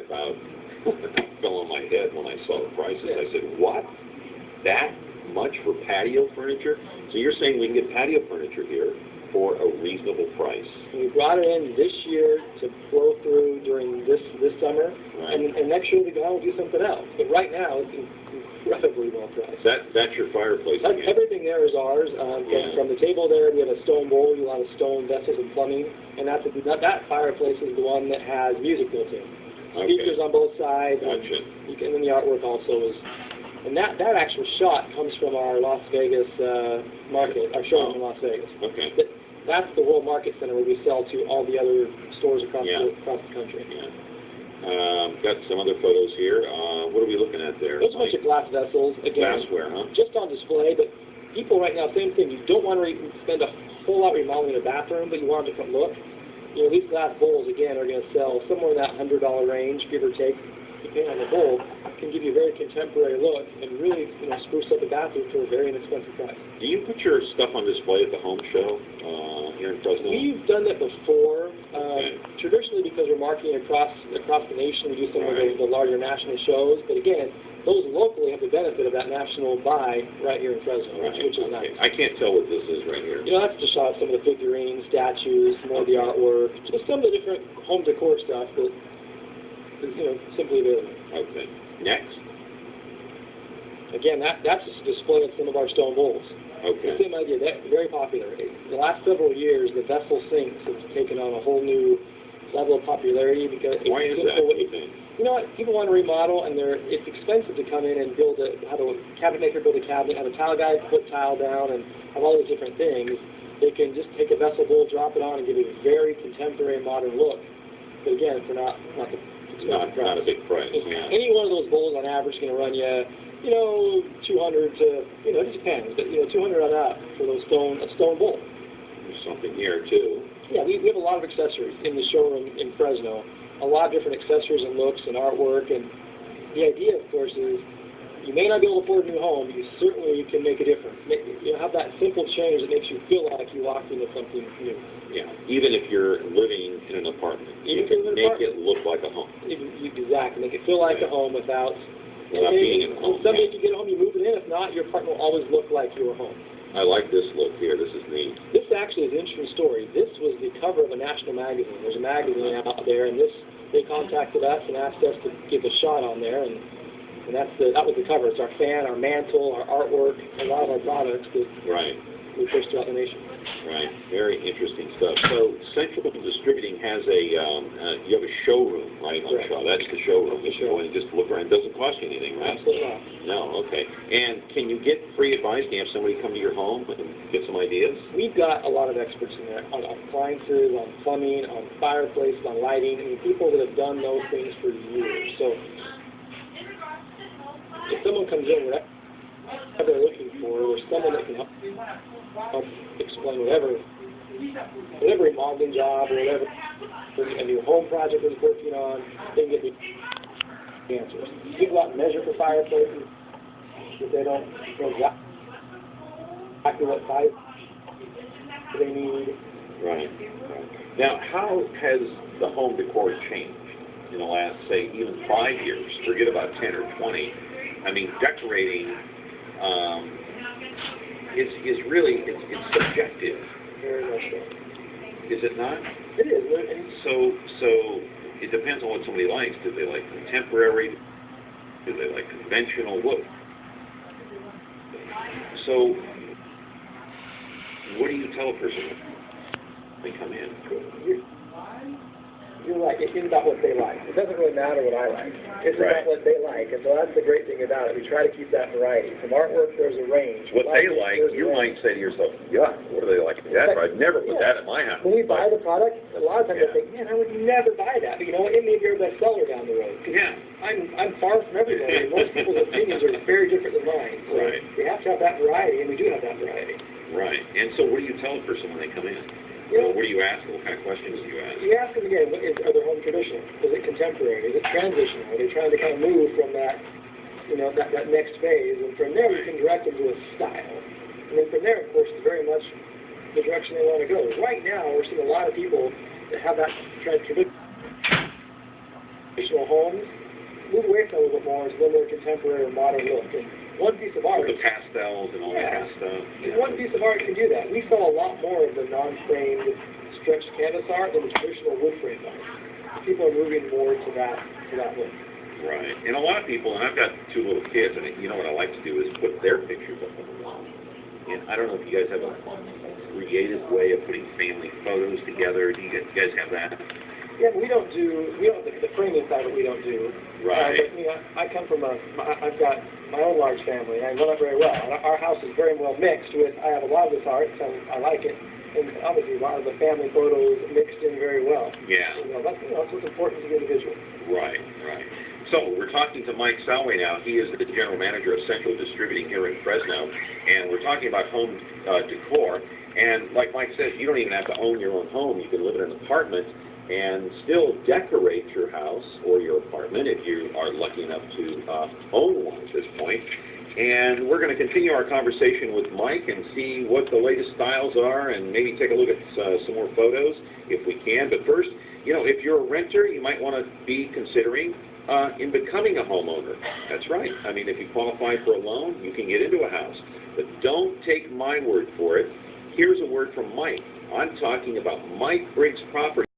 about fell on my head when I saw the prices. I said, what? That much for patio furniture? So you're saying we can get patio furniture here for a reasonable price? We brought it in this year to flow through during this summer, right. and next year we go out and do something else. But right now, it's incredibly well priced. That's your fireplace. Everything there is ours. From the table there, we have a stone bowl, a lot of stone vessels and plumbing, and that fireplace is the one that has music built in. Speakers on both sides. Gotcha. And then the artwork also is. And that actual shot comes from our Las Vegas market, our showroom in Las Vegas. Okay. That's the World Market Center where we sell to all the other stores across the country. Yeah. Got some other photos here. What are we looking at there? There's a bunch of glass vessels. Again, glassware, huh? Just on display, but people right now, same thing. You don't want to spend a whole lot remodeling a bathroom, but you want a different look. You know, these glass bowls, again, are going to sell somewhere in that $100 range, give or take, depending on the bowl. Can give you a very contemporary look and really, spruce up the bathroom for a very inexpensive price. Do you put your stuff on display at the home show here in Fresno? We've done that before. Traditionally, because we're marketing across the nation, we do some of the larger national shows. But again, those locally have the benefit of that national buy right here in Fresno, which is nice. I can't tell what this is right here. That's just shot of some of the figurines, statues, more of the artwork, just some of the different home decor stuff that is, simply available. Okay. Next. Again, that's a display of some of our stone bowls. Okay. The same idea. That's very popular. The last several years, the vessel sinks has taken on a whole new level of popularity because why is that? What do you think? You know what? People want to remodel, and it's expensive to come in and have a cabinet maker build a cabinet, have a tile guy put tile down, and have all these different things. They can just take a vessel bowl, drop it on, and give it a very contemporary, modern look. But again, for not a big price. Yeah. Any one of those bowls on average is going to run you, 200 to, it just depends, but 200 on up for a stone bowl. There's something here too. Yeah, we have a lot of accessories in the showroom in Fresno. A lot of different accessories and looks and artwork, and the idea, of course, is you may not be able to afford a new home, you certainly can make a difference. Have that simple change that makes you feel like you walked into something new. Yeah, even if you're living in an apartment, you can make it look like a home. Exactly, make it feel like a home without being in a home. Someday if you get home, you move it in. If not, your apartment will always look like your home. I like this look here. This is neat. This actually is an interesting story. This was the cover of a national magazine. There's a magazine out there, and they contacted us and asked us to give a shot on there, and that was the cover. It's our fan, our mantle, our artwork, a lot of our products that we push throughout the nation. Right. Very interesting stuff. So Central Distributing has you have a showroom, right? That's the showroom. You can go in and just look around. It doesn't cost you anything, right? Absolutely not. No, okay. And can you get free advice? Can you have somebody come to your home and get some ideas? We've got a lot of experts in there on appliances, on plumbing, on fireplaces, on lighting. People that have done those things for years. So if someone comes in, whatever they're looking for, there's someone that can help explain whatever remodeling job or whatever a new home project is working on, they can get the answers. People out and measure for fireplaces if they don't know exactly what size they need. Right. Now, how has the home decor changed in the last, say, even 5 years? Forget about 10 or 20. I mean, decorating is really, it's subjective. Very much so. Is it not? It is. So it depends on what somebody likes. Do they like contemporary? Do they like conventional? So what do you tell a person when they come in? You're right. It's about what they like. It doesn't really matter what I like. It's about what they like. And so that's the great thing about it. We try to keep that variety. From artwork, there's a range. What they like, you might say to yourself, yeah, what do they like? I'd never put that in my house. When we buy the product, a lot of times I think, man, I would never buy that. But you know what? It may be our best seller down the road. Yeah. I'm far from everybody. Most people's opinions are very different than mine. So we have to have that variety, and we do have that variety. Right. And so what do you tell a person when they come in? What do you ask them? What kind of questions do you ask? You ask them again, are their home traditional? Is it contemporary? Is it transitional? Are they trying to kind of move from that, that next phase? And from there, we can direct them to a style. And then from there, of course, is very much the direction they want to go. Right now, we're seeing a lot of people that have that tradition. traditional homes, move away from a little bit more to a little more contemporary or modern look. And one piece of art, the pastels and all that kind of stuff. Yeah. One piece of art can do that. We sell a lot more of the non-framed stretched canvas art than the traditional wood frame art. People are moving more to that look. Right. And a lot of people, and I've got 2 little kids, and you know what I like to do is put their pictures up on the wall. And I don't know if you guys have a creative way of putting family photos together. Do you guys have that? Yeah, we don't the framing side of it we don't do. Right. But, you know, I come from I've got my own large family, and I run it very well. And our house is very well mixed with, I have a lot of this art, so I like it. And obviously a lot of the family photos mixed in very well. Yeah. That's what's important to the individual. Right, right. So we're talking to Mike Salway now. He is the general manager of Central Distributing here in Fresno, and we're talking about home decor. And like Mike says, you don't even have to own your own home. You can live in an apartment and still decorate your house or your apartment if you are lucky enough to own one at this point. And we're going to continue our conversation with Mike and see what the latest styles are and maybe take a look at some more photos if we can. But first, you know, if you're a renter, you might want to be considering in becoming a homeowner. That's right. I mean, if you qualify for a loan, you can get into a house. But don't take my word for it. Here's a word from Mike. I'm talking about Mike Briggs Property.